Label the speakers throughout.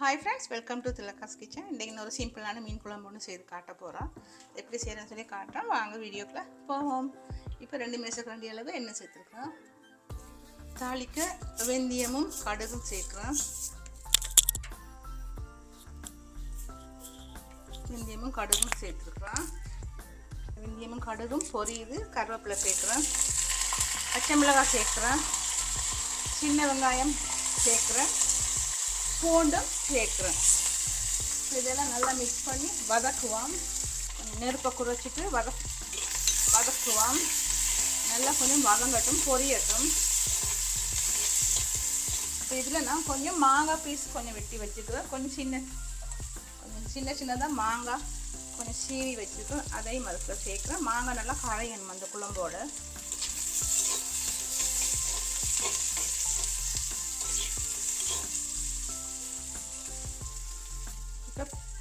Speaker 1: Hi friends, welcome to Thilaka's kitchen. இன்றைக்கி ஒரு சிம்பிளான மீன் குழம்பு ஒன்று செய்து காட்ட போகிறோம். எப்படி செய்கிறேன்னு சொல்லி காட்டுறோம். வாங்க வீடியோக்குள்ளே போவோம். இப்போ 2 மேசக்கரண்டி அளவு எண்ணெய் சேர்த்துருக்கோம். தாளிக்க வெந்தயமும் கடுகும் சேர்க்குறோம். வெந்தயமும் கடுகும் சேர்த்துருக்குறோம். வெந்தயமும் கடுகும் பொரியுது. கருவேப்பிலை சேர்க்குறோம். பச்சை மிளகாய் சேர்க்குறோம். சின்ன வெங்காயம் சேர்க்குறேன். பூண்டும் சேர்க்குறேன். இதெல்லாம் நல்லா மிக்ஸ் பண்ணி வதக்குவோம். நெருப்பை குறைச்சிட்டு வதக்குவோம். நல்லா கொஞ்சம் வதங்கட்டும், பொரியட்டும். இப்போ இதில் நான் கொஞ்சம் மாங்காய் பீஸ் கொஞ்சம் வெட்டி வச்சுக்கிறேன். கொஞ்சம் சின்னதாக மாங்காய் கொஞ்சம் சீவி வச்சுக்கிறேன். அதையும் அதில் சேர்க்குறேன். மாங்காய் நல்லா கரையணும் அந்த குழம்போட.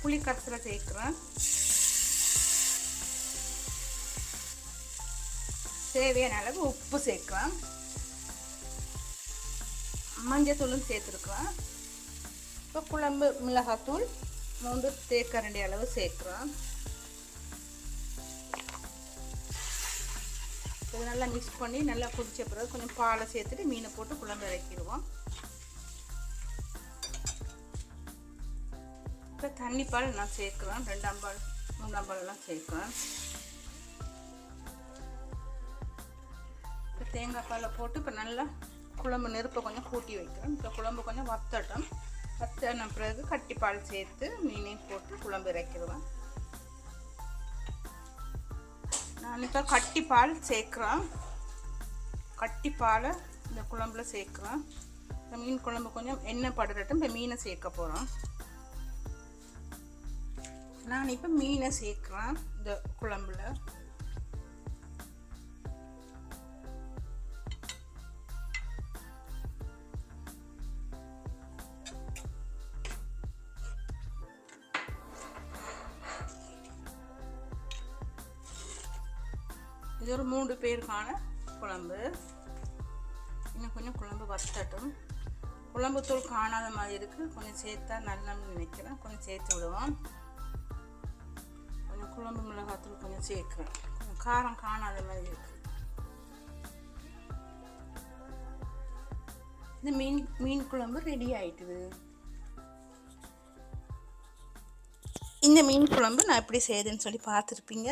Speaker 1: புளி கரைசலை சேர்க்குறேன். தேவையான அளவு உப்பு சேர்க்குறேன். மஞ்சத்தூளும் சேர்த்துருக்குறேன். இப்போ குழம்பு மிளகாத்தூள் 3 தேக்கரண்டி அளவு சேர்க்குறேன். இது நல்லா மிக்ஸ் பண்ணி நல்லா குடிச்ச பிறகு கொஞ்சம் பாலை சேர்த்துட்டு மீனை போட்டு குழம்பு இறக்கிடுவோம். இப்போ தண்ணி பால் நான் சேர்க்குறேன். 2 அம்பால் 3 அம்பாலெல்லாம் சேர்க்குறேன். இப்போ தேங்காய் பாலை போட்டு இப்போ நல்லா குழம்பு நெருப்பை கொஞ்சம் கூட்டி வைக்கிறேன். இப்போ குழம்பு கொஞ்சம் வத்தன பிறகு கட்டிப்பால் சேர்த்து மீனையும் போட்டு குழம்பு இறக்கிடுவேன். நான் இப்போ கட்டிப்பால் சேர்க்குறேன். கட்டிப்பாலை இந்த குழம்புல சேர்க்குறேன். இந்த மீன் குழம்பு கொஞ்சம் எண்ணெய் படுறட்டும். இப்போ மீனை சேர்க்க போகிறோம். நான் இப்போ மீனை சேர்க்குறேன் இந்த குழம்புல. இது ஒரு 3 பேருக்கான குழம்பு. இன்னும் கொஞ்சம் குழம்பு வத்தட்டும். குழம்பு தூள் காணாத மாதிரி இருக்குது. கொஞ்சம் சேர்த்தா நல்லன்னு நினைக்கிறேன். கொஞ்சம் சேர்த்து விடுவோம். குழம்பு மிளகாத்தூள் கொஞ்சம் சேர்க்குறேன். கொஞ்சம் காரம் காணாத மாதிரி இருக்கு. இந்த மீன் குழம்பு ரெடி ஆயிட்டுது. இந்த மீன் குழம்பு நான் எப்படி செய்யுதுன்னு சொல்லி பார்த்துருப்பீங்க.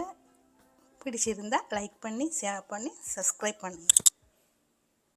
Speaker 1: பிடிச்சிருந்தா லைக் பண்ணி, ஷேர் பண்ணி, சப்ஸ்கிரைப் பண்ணுங்கள்.